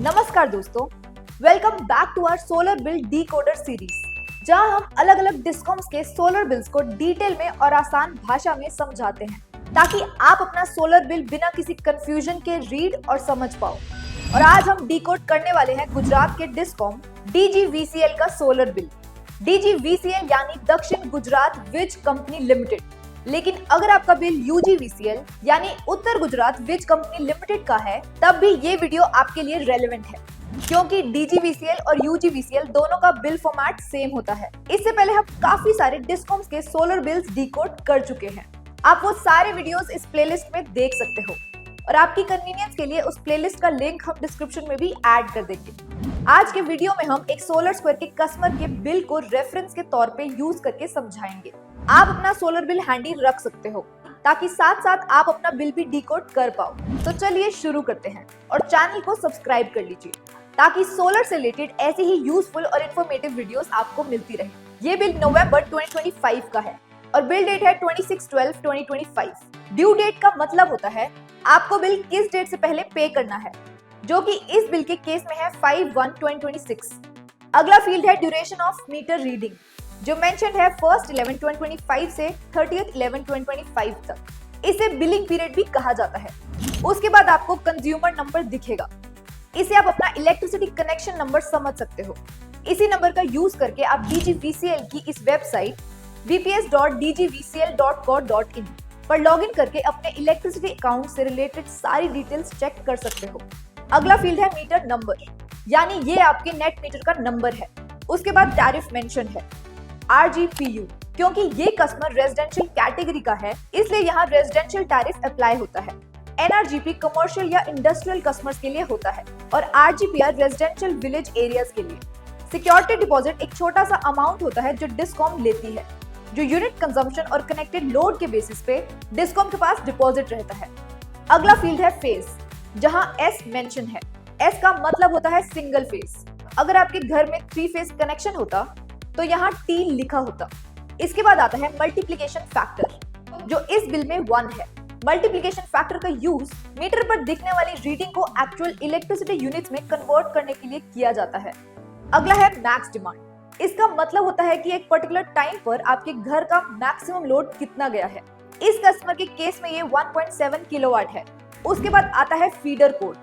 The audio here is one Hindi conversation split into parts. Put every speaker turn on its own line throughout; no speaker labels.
नमस्कार दोस्तों, welcome back to our solar bill decoder series, जहां हम अलग अलग डिस्कॉम्स के सोलर बिल्स को डिटेल में और आसान भाषा में समझाते हैं ताकि आप अपना सोलर बिल बिना किसी कंफ्यूजन के रीड और समझ पाओ। और आज हम डिकोड करने वाले हैं गुजरात के डिस्कॉम DGVCL का सोलर बिल। DGVCL यानी दक्षिण गुजरात वीज कंपनी लिमिटेड। लेकिन अगर आपका बिल UGVCL यानी उत्तर गुजरात वीज कंपनी लिमिटेड का है, तब भी ये वीडियो आपके लिए रेलेवेंट है, क्योंकि DGVCL और UGVCL दोनों का बिल फॉर्मेट सेम होता है। इससे पहले हम काफी सारे डिस्कॉम्स के सोलर बिल्स डिकोड कर चुके हैं। आप वो सारे वीडियोस इस प्लेलिस्ट में देख सकते हो और आपकी कन्वीनियंस के लिए उस प्लेलिस्ट का लिंक हम डिस्क्रिप्शन में भी ऐड कर देंगे। आज के वीडियो में हम एक सोलर स्क्वायर के कस्टमर के बिल को रेफरेंस के तौर पे यूज करके समझाएंगे। आप अपना सोलर बिल हैंडी रख सकते हो ताकि साथ साथ आप अपना बिल भी डिकोड कर पाओ। तो चलिए शुरू करते हैं और चैनल को सब्सक्राइब कर लीजिए ताकि सोलर से रिलेटेड ऐसे ही यूजफुल और इन्फॉर्मेटिव वीडियोस आपको मिलती रहे। ये बिल नवंबर 2025 का है और बिल डेट है 26/12/2025। ड्यू डेट का मतलब होता है आपको बिल किस डेट से पहले पे करना है, जो कि इस बिल के केस में है 5/1/2026। अगला फील्ड है ड्यूरेशन ऑफ मीटर रीडिंग, जो मेंशन्ड है 1/11/2025 से 30/11/2025 तक। इसे बिलिंग पीरियड भी कहा जाता है। उसके बाद आपको कंज्यूमर नंबर दिखेगा। इसे आप अपना इलेक्ट्रिसिटी कनेक्शन नंबर समझ सकते हो। इसी नंबर का यूज करके आप DGVCL की इस वेबसाइट vps.dgvcl.co.in पर लॉगिन करके अपने इलेक्ट्रिसिटी अकाउंट से रिलेटेड सारी डिटेल्स चेक कर सकते हो। अगला फील्ड है मीटर नंबर, यानी ये आपके नेट मीटर का नंबर है। उसके बाद टैरिफ मेंशन है RGPU, क्योंकि ये कस्टमर रेजिडेंशियल कैटेगरी का है, इसलिए यहाँ रेजिडेंशियल टैरिफ अप्लाई होता है। NRGP कमर्शियल या इंडस्ट्रियल कस्टमर्स के लिए होता है और RGPR रेजिडेंशियल विलेज एरियाज के लिए। सिक्योरिटी डिपॉजिट एक छोटा सा अमाउंट होता है जो डिस्कॉम लेती है, जो यूनिट कंजम्पशन और कनेक्टेड लोड के बेसिस पे डिस्कॉम के पास डिपॉजिट रहता है। अगला फील्ड है फेज, जहां S मेंशन है। S का मतलब होता है सिंगल फेज। अगर आपके घर में 3 फेज कनेक्शन होता तो यहाँ T लिखा होता। इसके बाद आता है मल्टीप्लिकेशन फैक्टर, जो इस बिल में 1 है। मल्टीप्लिकेशन फैक्टर का यूज मीटर पर दिखने वाली रीडिंग को एक्चुअल इलेक्ट्रिसिटी यूनिट्स में कन्वर्ट करने के लिए किया जाता है। अगला है मैक्स डिमांड। इसका मतलब होता है कि एक पर्टिकुलर टाइम पर आपके घर का मैक्सिमम लोड कितना गया है। इस कस्टमर के केस में ये 1.7 किलोवाट है। उसके बाद आता है फीडर कोड।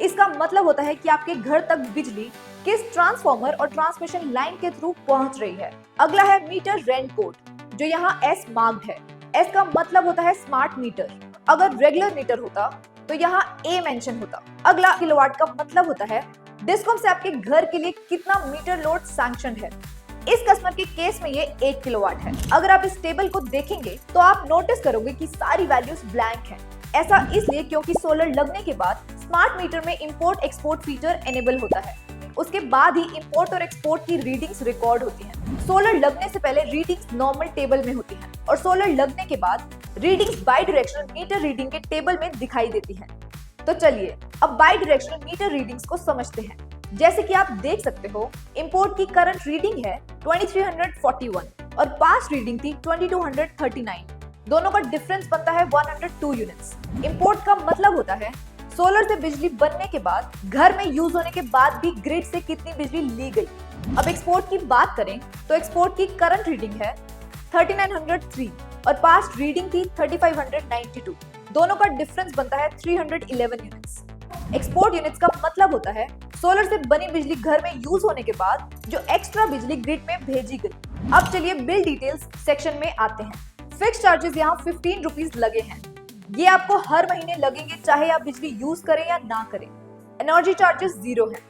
इसका मतलब होता है कि आपके घर तक बिजली किस ट्रांसफार्मर और ट्रांसमिशन लाइन के थ्रू पहुंच रही है। अगला है मीटर रेंट कोड, जो यहाँ S मार्क्ड है। S का मतलब होता है स्मार्ट मीटर। अगर रेगुलर मीटर होता तो यहाँ A मेंशन होता। अगला किलोवाट का मतलब होता है डिस्कॉम से आपके घर के लिए कितना मीटर लोड सैंक्शन है। इस कस्टमर के केस में ये 1 किलोवाट है। अगर आप इस टेबल को देखेंगे तो आप नोटिस करोगे कि सारी वैल्यूज ब्लैंक हैं। ऐसा इसलिए क्योंकि सोलर लगने के बाद स्मार्ट मीटर में इंपोर्ट एक्सपोर्ट फीचर एनेबल होता है। उसके बाद ही इंपोर्ट और एक्सपोर्ट की रीडिंग्स रिकॉर्ड होती हैं। सोलर लगने से पहले रीडिंग्स नॉर्मल टेबल में होती हैं और सोलर लगने के बाद readings by directional meter reading के टेबल में दिखाई देती हैं। तो चलिए अब बाई डायरेक्शनल मीटर रीडिंग्स को समझते हैं। जैसे कि आप देख सकते हो, इंपोर्ट की करंट रीडिंग है 2341 और पास्ट रीडिंग थी 2239। दोनों का डिफरेंस बनता है 102 यूनिट्स। इंपोर्ट का मतलब होता है सोलर से बिजली बनने के बाद घर में यूज होने के बाद भी ग्रिड से कितनी बिजली ली गई। अब एक्सपोर्ट की बात करें तो एक्सपोर्ट की करंट रीडिंग है 3903 और पास्ट रीडिंग थी 3592। दोनों का डिफरेंस बनता है 311 यूनिट्स। एक्सपोर्ट यूनिट्स का मतलब होता है सोलर से बनी बिजली घर में यूज होने के बाद जो एक्स्ट्रा बिजली ग्रिड में भेजी गई। अब चलिए बिल डिटेल्स सेक्शन में आते हैं। फिक्स चार्जेस यहाँ 15 रुपीज लगे हैं। ये आपको हर महीने लगेंगे, चाहे आप बिजली यूज करें या ना करें। एनर्जी चार्जेस 0 है,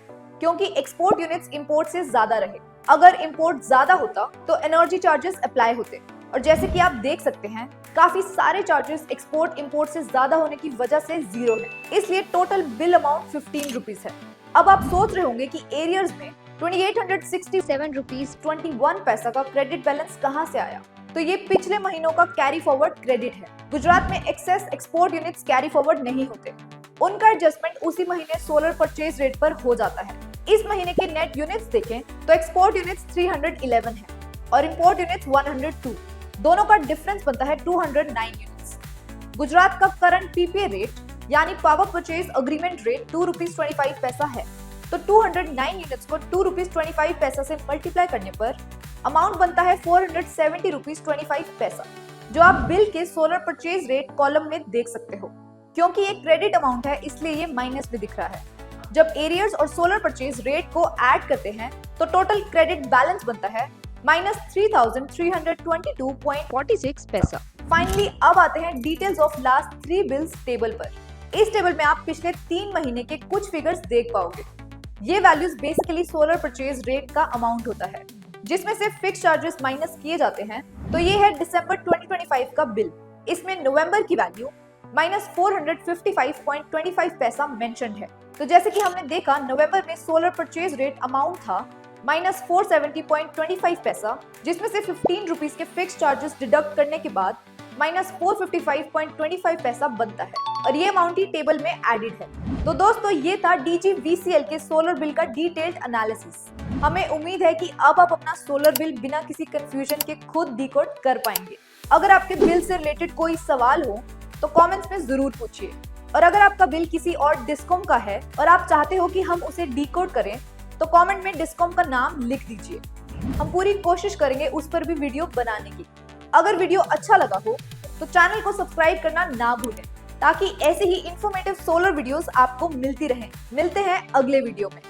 क्योंकि एक्सपोर्ट यूनिट्स इंपोर्ट से ज्यादा रहे। अगर इंपोर्ट ज्यादा होता तो एनर्जी चार्जेस अप्लाई होते और जैसे कि आप देख सकते हैं काफी सारे चार्जेस एक्सपोर्ट इंपोर्ट से ज्यादा होने की वजह से 0 है, इसलिए टोटल बिल अमाउंट 15 रुपीज है। अब आप सोच रहे होंगे कि एरियर्स में 2867 रुपीज 21 पैसा का क्रेडिट बैलेंस कहाँ से आया। तो ये पिछले महीनों का कैरी फॉरवर्ड क्रेडिट है। गुजरात में excess export units carry forward नहीं होते, उनका एडजस्टमेंट उसी महीने सोलर परचेज रेट पर हो जाता है। इस महीने के नेट यूनिट्स देखें तो एक्सपोर्ट यूनिट्स 311 है और इंपोर्ट यूनिट्स 102। दोनों का डिफरेंस बनता है 209 यूनिट्स। गुजरात का करंट PPA रेट यानी power purchase agreement rate 2 rupees 25 पैसा है। तो 209 यूनिट्स को 2 रुपीज 25 पैसा से मल्टीप्लाई करने पर अमाउंट बनता है 470 रुपीज 25 पैसा, जो आप बिल के सोलर परचेज रेट कॉलम में देख सकते हो। क्योंकि ये क्रेडिट अमाउंट है इसलिए ये माइनस में दिख रहा है। जब एरियर्स और सोलर परचेज रेट को ऐड करते हैं तो टोटल क्रेडिट बैलेंस बनता है माइनस 3322.46 पैसा। फाइनली अब आते हैं details of last 3 bills table पर। इस टेबल में आप पिछले 3 महीने के कुछ फिगर्स देख पाओगे। ये values basically solar purchase rate का अमाउंट होता है, जिसमें से फिक्स चार्जेस माइनस किए जाते हैं। तो ये है दिसंबर 2025 का बिल। इसमें नवंबर की वैल्यू माइनस 455.25 पैसा मेंशन है। तो जैसे कि हमने देखा, नवंबर में सोलर परचेज रेट अमाउंट था माइनस 470.25 पैसा, जिसमें से 15 रुपीज के फिक्स चार्जेस डिडक्ट करने के बाद माइनस 455.25 पैसा बनता है, और ये अमाउंट ही टेबल में एडेड है। तो दोस्तों, ये था DGVCL के सोलर बिल का डिटेल्ड एनालिसिस। हमें उम्मीद है कि अब आप अपना सोलर बिल बिना किसी कंफ्यूजन के खुद डिकोड कर पाएंगे। अगर आपके बिल से रिलेटेड कोई सवाल हो तो कमेंट्स में जरूर पूछिए, और अगर आपका बिल किसी और डिस्कॉम का है और आप चाहते हो कि हम उसे डिकोड करें तो कमेंट में डिस्कॉम का नाम लिख दीजिए। हम पूरी कोशिश करेंगे उस पर भी वीडियो बनाने की। अगर वीडियो अच्छा लगा हो तो चैनल को सब्सक्राइब करना ना भूलें, ताकि ऐसे ही इंफॉर्मेटिव सोलर वीडियोस आपको मिलती रहें। मिलते हैं अगले वीडियो में।